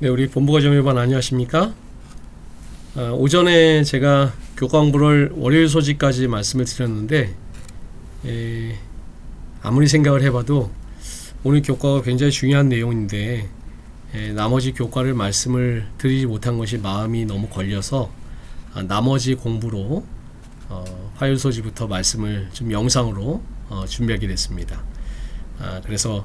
네, 우리 본부과정 여러분 안녕하십니까? 오전에 제가 교과 공부를 월요일 소지까지 말씀을 드렸는데 아무리 생각을 해봐도 오늘 교과가 굉장히 중요한 내용인데 나머지 교과를 말씀을 드리지 못한 것이 마음이 너무 걸려서 나머지 공부로 화요일 소지부터 말씀을 좀 영상으로 준비하게 됐습니다. 그래서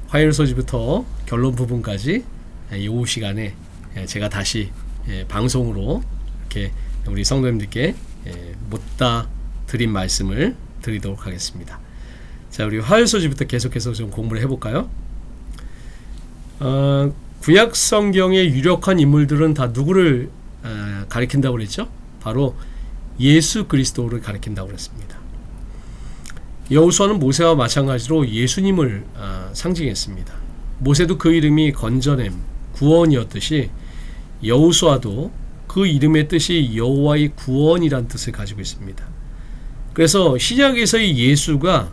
화요일 소지부터 결론 부분까지 이 오후 시간에 제가 다시 방송으로 이렇게 우리 성도님들께 묻다 드린 말씀을 드리도록 하겠습니다. 자, 우리 화요일 소지부터 계속해서 좀 공부를 해볼까요? 구약 성경의 유력한 인물들은 다 누구를 가리킨다고 그랬죠? 바로 예수 그리스도를 가리킨다고 그랬습니다. 여호수아는 모세와 마찬가지로 예수님을 상징했습니다. 모세도 그 이름이 건져냄, 구원이었듯이 여호수아도 그 이름의 뜻이 여호와의 구원이란 뜻을 가지고 있습니다. 그래서 신약에서의 예수가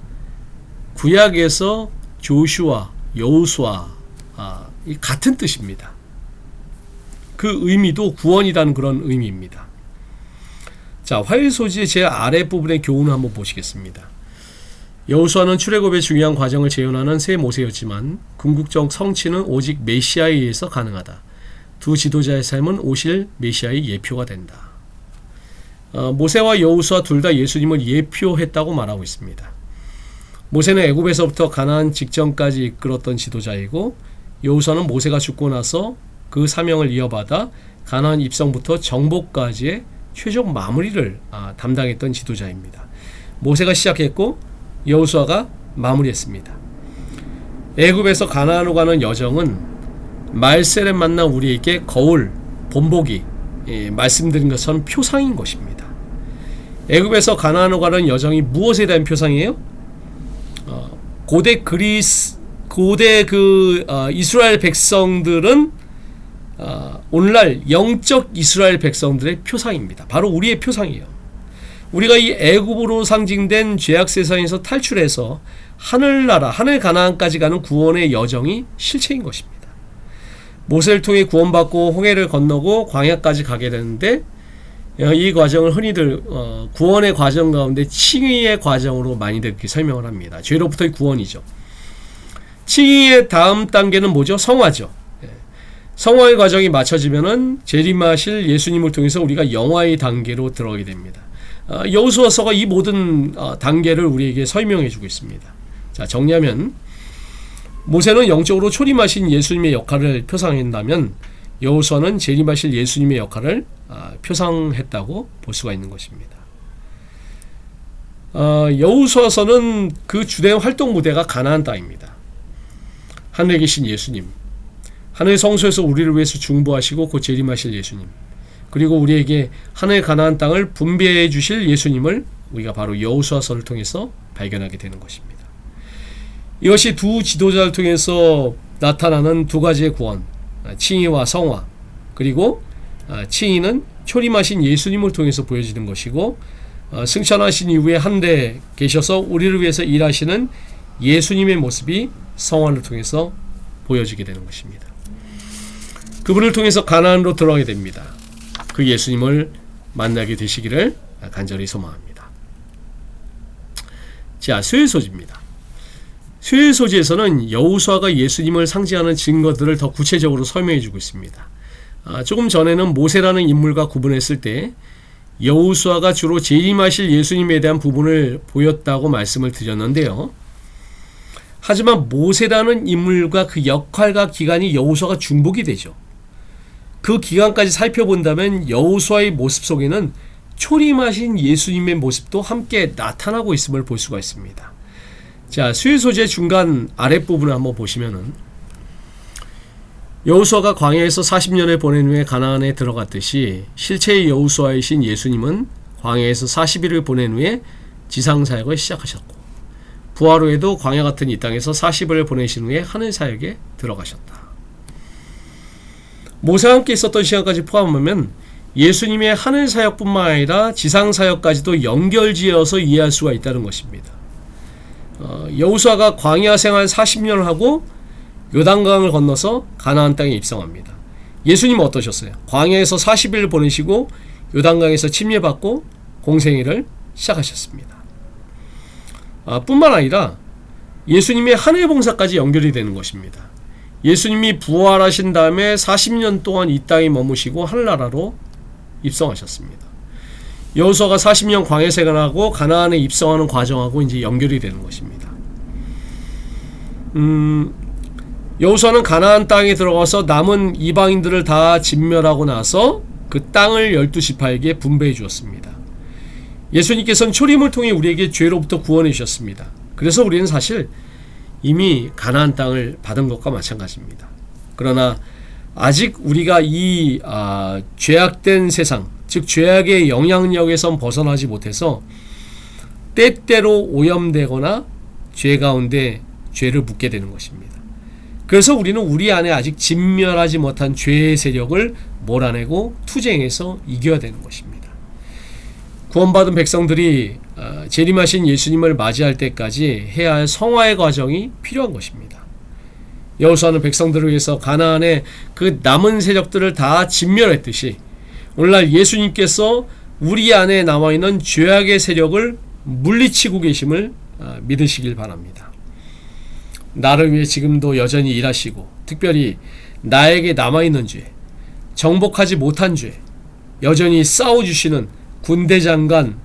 구약에서 조슈아, 여호수아 같은 뜻입니다. 그 의미도 구원이라는 그런 의미입니다. 자, 화요일 소지의 제 아랫부분의 교훈을 한번 보시겠습니다. 여호수아는 출애굽의 중요한 과정을 재현하는 새 모세였지만 궁극적 성취는 오직 메시아에 의해서 가능하다. 두 지도자의 삶은 오실 메시아의 예표가 된다. 모세와 여호수아 둘 다 예수님을 예표했다고 말하고 있습니다. 모세는 애굽에서부터 가나안 직전까지 이끌었던 지도자이고 여호수아는 모세가 죽고 나서 그 사명을 이어받아 가나안 입성부터 정복까지의 최종 마무리를 담당했던 지도자입니다. 모세가 시작했고 여호수아가 마무리했습니다. 애굽에서 가나안으로 가는 여정은 말세를 만난 우리에게 거울, 본보기 말씀드린 것처럼 표상인 것입니다. 애굽에서 가나안으로 가는 여정이 무엇에 대한 표상이에요? 고대 이스라엘 백성들은 오늘날 영적 이스라엘 백성들의 표상입니다. 바로 우리의 표상이에요. 우리가 이 애굽으로 상징된 죄악 세상에서 탈출해서 하늘나라, 하늘 가나안까지 가는 구원의 여정이 실체인 것입니다. 모세를 통해 구원받고 홍해를 건너고 광야까지 가게 되는데 이 과정을 흔히들 구원의 과정 가운데 칭의의 과정으로 많이들 이렇게 설명을 합니다. 죄로부터의 구원이죠. 칭의의 다음 단계는 뭐죠? 성화죠. 성화의 과정이 마쳐지면은 재림하실 예수님을 통해서 우리가 영화의 단계로 들어가게 됩니다. 여호수아서가 이 모든 단계를 우리에게 설명해 주고 있습니다. 자, 정리하면 모세는 영적으로 초림하신 예수님의 역할을 표상한다면 여호수아는 재림하실 예수님의 역할을 표상했다고 볼 수가 있는 것입니다. 여호수아서는 그 주된 활동 무대가 가나안 땅입니다. 하늘에 계신 예수님, 하늘 성소에서 우리를 위해서 중보하시고 곧 재림하실 예수님, 그리고 우리에게 하늘 가나안 땅을 분배해 주실 예수님을 우리가 바로 여호수아서를 통해서 발견하게 되는 것입니다. 이것이 두 지도자를 통해서 나타나는 두 가지의 구원, 칭의와 성화, 그리고 칭의는 초림하신 예수님을 통해서 보여지는 것이고 승천하신 이후에 하늘에 계셔서 우리를 위해서 일하시는 예수님의 모습이 성화를 통해서 보여지게 되는 것입니다. 그분을 통해서 가나안으로 들어가게 됩니다. 그 예수님을 만나게 되시기를 간절히 소망합니다. 자, 수요일 소지입니다. 수요일 소지에서는 여호수아가 예수님을 상징하는 증거들을 더 구체적으로 설명해 주고 있습니다. 조금 전에는 모세라는 인물과 구분했을 때 여호수아가 주로 재림하실 예수님에 대한 부분을 보였다고 말씀을 드렸는데요. 하지만 모세라는 인물과 그 역할과 기간이 여호수아가 중복이 되죠. 그 기간까지 살펴본다면 여호수아의 모습 속에는 초림하신 예수님의 모습도 함께 나타나고 있음을 볼 수가 있습니다. 자, 수요일 소지의 중간 아랫부분을 한번 보시면은 여호수아가 광야에서 40년을 보낸 후에 가나안에 들어갔듯이 실체의 여호수아이신 예수님은 광야에서 40일을 보낸 후에 지상사역을 시작하셨고 부활 후에도 광야 같은 이 땅에서 40일을 보내신 후에 하늘 사역에 들어가셨다. 모세와 함께 있었던 시간까지 포함하면 예수님의 하늘 사역뿐만 아니라 지상 사역까지도 연결지어서 이해할 수가 있다는 것입니다. 여호수아가 광야 생활 40년을 하고 요단강을 건너서 가나안 땅에 입성합니다. 예수님은 어떠셨어요? 광야에서 40일을 보내시고 요단강에서 침례받고 공생애를 시작하셨습니다. 뿐만 아니라 예수님의 한 해 봉사까지 연결이 되는 것입니다. 예수님이 부활하신 다음에 40년 동안 이 땅에 머무시고 하늘나라로 입성하셨습니다. 여호수아가 40년 광야 생활하고 가나안에 입성하는 과정하고 이제 연결이 되는 것입니다. 여호수아는 가나안 땅에 들어가서 남은 이방인들을 다 진멸하고 나서 그 땅을 12지파에게 분배해 주었습니다. 예수님께서는 초림을 통해 우리에게 죄로부터 구원해 주셨습니다. 그래서 우리는 사실 이미 가나안 땅을 받은 것과 마찬가지입니다. 그러나 아직 우리가 이 죄악된 세상, 즉 죄악의 영향력에선 벗어나지 못해서 때때로 오염되거나 죄 가운데 죄를 묻게 되는 것입니다. 그래서 우리는 우리 안에 아직 진멸하지 못한 죄의 세력을 몰아내고 투쟁해서 이겨야 되는 것입니다. 구원받은 백성들이 재림하신 예수님을 맞이할 때까지 해야 할 성화의 과정이 필요한 것입니다. 여호수아는 백성들을 위해서 가나안의 그 남은 세력들을 다 진멸했듯이 오늘날 예수님께서 우리 안에 남아있는 죄악의 세력을 물리치고 계심을 믿으시길 바랍니다. 나를 위해 지금도 여전히 일하시고 특별히 나에게 남아있는 죄, 정복하지 못한 죄, 여전히 싸워주시는 군대장관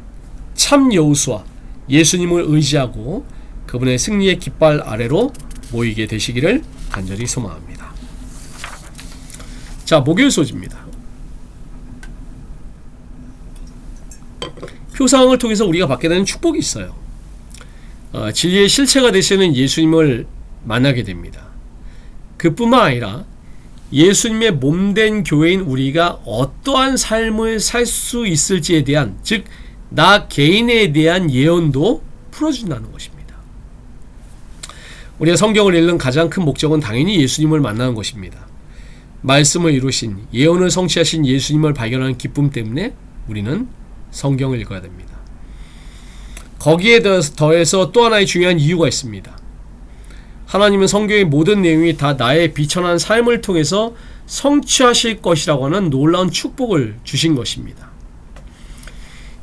참 여호수아 예수님을 의지하고 그분의 승리의 깃발 아래로 모이게 되시기를 간절히 소망합니다. 자, 목요일 소지입니다. 표상을 통해서 우리가 받게 되는 축복이 있어요. 진리의 실체가 되시는 예수님을 만나게 됩니다. 그뿐만 아니라 예수님의 몸된 교회인 우리가 어떠한 삶을 살 수 있을지에 대한, 즉 나 개인에 대한 예언도 풀어준다는 것입니다. 우리가 성경을 읽는 가장 큰 목적은 당연히 예수님을 만나는 것입니다. 말씀을 이루신, 예언을 성취하신 예수님을 발견하는 기쁨 때문에 우리는 성경을 읽어야 됩니다. 거기에 더해서 또 하나의 중요한 이유가 있습니다. 하나님은 성경의 모든 내용이 다 나의 비천한 삶을 통해서 성취하실 것이라고 하는 놀라운 축복을 주신 것입니다.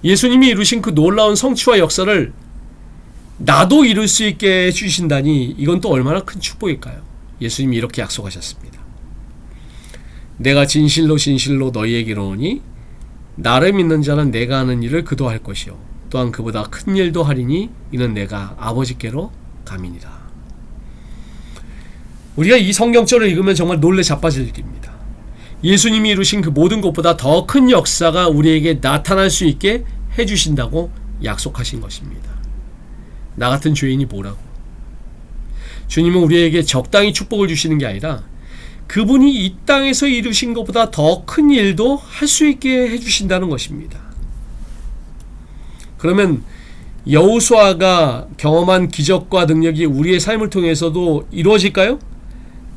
예수님이 이루신 그 놀라운 성취와 역사를 나도 이룰 수 있게 해주신다니 이건 또 얼마나 큰 축복일까요? 예수님이 이렇게 약속하셨습니다. 내가 진실로 진실로 너희에게 이르노니 나를 믿는 자는 내가 하는 일을 그도 할 것이요 또한 그보다 큰 일도 하리니 이는 내가 아버지께로 감이니라. 우리가 이 성경절을 읽으면 정말 놀래 자빠질 일입니다. 예수님이 이루신 그 모든 것보다 더 큰 역사가 우리에게 나타날 수 있게 해주신다고 약속하신 것입니다. 나 같은 죄인이 뭐라고? 주님은 우리에게 적당히 축복을 주시는 게 아니라 그분이 이 땅에서 이루신 것보다 더 큰 일도 할 수 있게 해주신다는 것입니다. 그러면 여호수아가 경험한 기적과 능력이 우리의 삶을 통해서도 이루어질까요?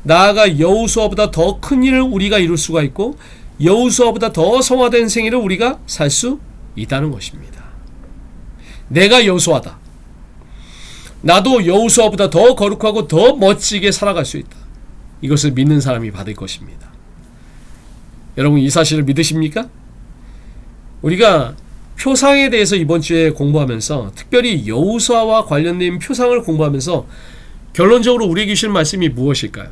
나아가 여호수아보다 더 큰 일을 우리가 이룰 수가 있고 여호수아보다 더 성화된 생애를 우리가 살 수 있다는 것입니다. 내가 여호수아다. 나도 여호수아보다 더 거룩하고 더 멋지게 살아갈 수 있다. 이것을 믿는 사람이 받을 것입니다. 여러분 이 사실을 믿으십니까? 우리가 표상에 대해서 이번 주에 공부하면서 특별히 여호수아와 관련된 표상을 공부하면서 결론적으로 우리에게 주신 말씀이 무엇일까요?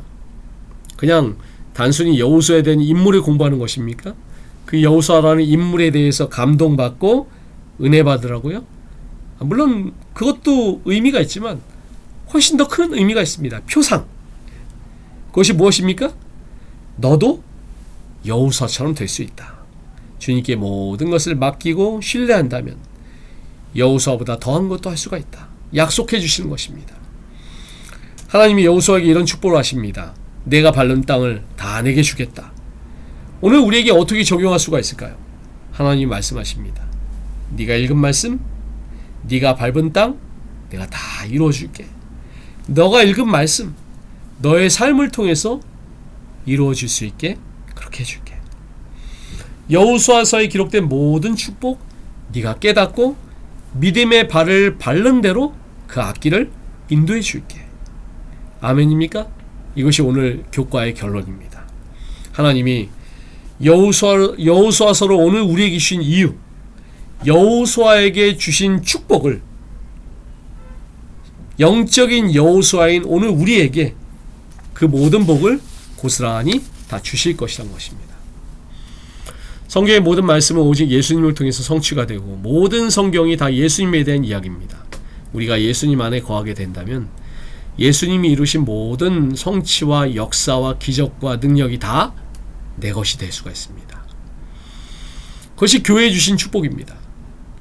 그냥 단순히 여호수아에 대한 인물을 공부하는 것입니까? 그 여호수아라는 인물에 대해서 감동받고 은혜 받으라고요? 물론 그것도 의미가 있지만 훨씬 더 큰 의미가 있습니다. 표상. 그것이 무엇입니까? 너도 여호수아처럼 될 수 있다. 주님께 모든 것을 맡기고 신뢰한다면 여호수아보다 더한 것도 할 수가 있다. 약속해 주시는 것입니다. 하나님이 여호수아에게 이런 축복을 하십니다. 내가 밟는 땅을 다 내게 주겠다. 오늘 우리에게 어떻게 적용할 수가 있을까요? 하나님이 말씀하십니다. 네가 읽은 말씀, 네가 밟은 땅 내가 다 이루어줄게. 너가 읽은 말씀 너의 삶을 통해서 이루어질 수 있게 그렇게 해줄게. 여호수아서에 기록된 모든 축복 네가 깨닫고 믿음의 발을 밟는 대로 그 앞길을 인도해 줄게. 아멘입니까? 이것이 오늘 교과의 결론입니다. 하나님이 여호수아서로 오늘 우리에게 주신 이유, 여호수아에게 주신 축복을 영적인 여호수아인 오늘 우리에게 그 모든 복을 고스란히 다 주실 것이라는 것입니다. 성경의 모든 말씀은 오직 예수님을 통해서 성취가 되고 모든 성경이 다 예수님에 대한 이야기입니다. 우리가 예수님 안에 거하게 된다면 예수님이 이루신 모든 성취와 역사와 기적과 능력이 다 내 것이 될 수가 있습니다. 그것이 교회에 주신 축복입니다.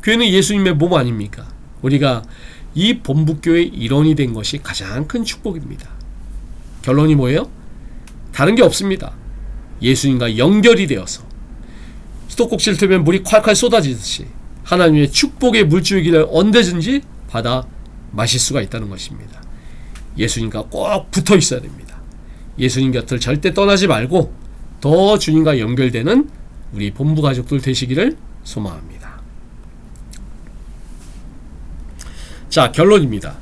교회는 예수님의 몸 아닙니까? 우리가 이 본부교회의 일원이 된 것이 가장 큰 축복입니다. 결론이 뭐예요? 다른 게 없습니다. 예수님과 연결이 되어서 수도꼭지를 틀면 물이 콸콸 쏟아지듯이 하나님의 축복의 물줄기를 언제든지 받아 마실 수가 있다는 것입니다. 예수님과 꼭 붙어 있어야 됩니다. 예수님 곁을 절대 떠나지 말고 더 주님과 연결되는 우리 본부 가족들 되시기를 소망합니다. 자, 결론입니다.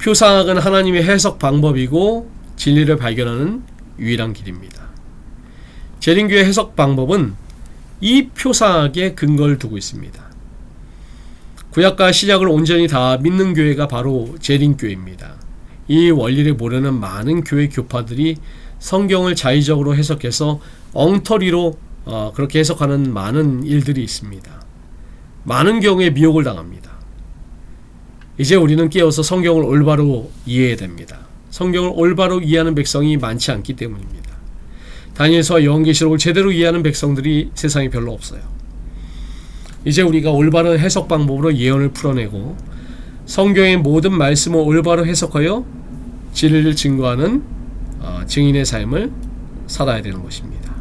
표상학은 하나님의 해석 방법이고 진리를 발견하는 유일한 길입니다. 재림교의 해석 방법은 이 표상학에 근거를 두고 있습니다. 구약과 신약을 온전히 다 믿는 교회가 바로 재림교회입니다. 이 원리를 모르는 많은 교회 교파들이 성경을 자의적으로 해석해서 엉터리로 그렇게 해석하는 많은 일들이 있습니다. 많은 경우에 미혹을 당합니다. 이제 우리는 깨어서 성경을 올바로 이해해야 됩니다. 성경을 올바로 이해하는 백성이 많지 않기 때문입니다. 다니엘서와 요한계시록을 제대로 이해하는 백성들이 세상에 별로 없어요. 이제 우리가 올바른 해석 방법으로 예언을 풀어내고 성경의 모든 말씀을 올바로 해석하여 진리를 증거하는 증인의 삶을 살아야 되는 것입니다.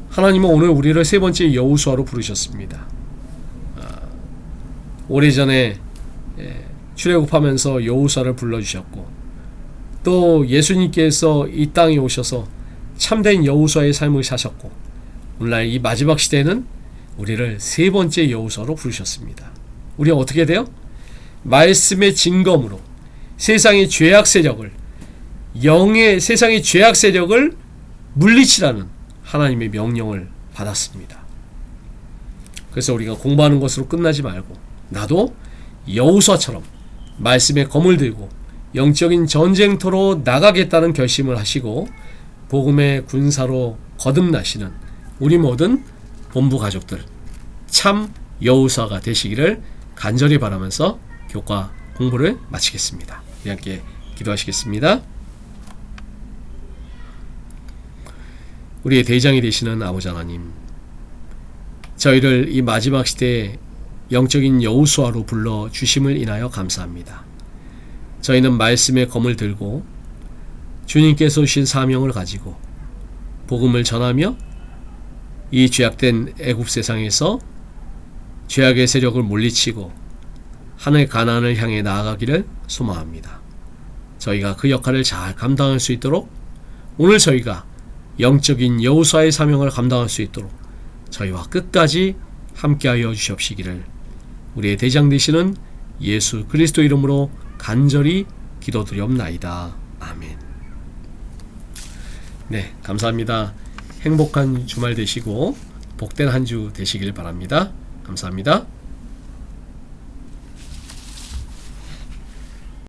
하나님은 오늘 우리를 세 번째 여호수아로 부르셨습니다. 오래전에 출애굽하면서 여호수아를 불러주셨고 또 예수님께서 이 땅에 오셔서 참된 여호수아의 삶을 사셨고 오늘날 이 마지막 시대에는 우리를 세 번째 여호수아로 부르셨습니다. 우리가 어떻게 돼요? 말씀의 진검으로 세상의 죄악 세력을 세상의 죄악 세력을 물리치라는 하나님의 명령을 받았습니다. 그래서 우리가 공부하는 것으로 끝나지 말고 나도 여호수아처럼 말씀의 검을 들고 영적인 전쟁터로 나가겠다는 결심을 하시고 복음의 군사로 거듭나시는 우리 모든 본부 가족들 참 여호수아가 되시기를 간절히 바라면서 교과 공부를 마치겠습니다. 우리 함께 기도하시겠습니다. 우리의 대장이 되시는 아버지 하나님, 저희를 이 마지막 시대에 영적인 여호수아로 불러 주심을 인하여 감사합니다. 저희는 말씀의 검을 들고 주님께서 주신 사명을 가지고 복음을 전하며 이 죄악된 애굽 세상에서 죄악의 세력을 물리치고 하늘 가나안을 향해 나아가기를 소망합니다. 저희가 그 역할을 잘 감당할 수 있도록 오늘 저희가 영적인 여호수아의 사명을 감당할 수 있도록 저희와 끝까지 함께하여 주시옵시기를 우리의 대장 되시는 예수 그리스도 이름으로 간절히 기도드리옵나이다. 아멘. 네, 감사합니다. 행복한 주말 되시고 복된 한 주 되시길 바랍니다. 감사합니다.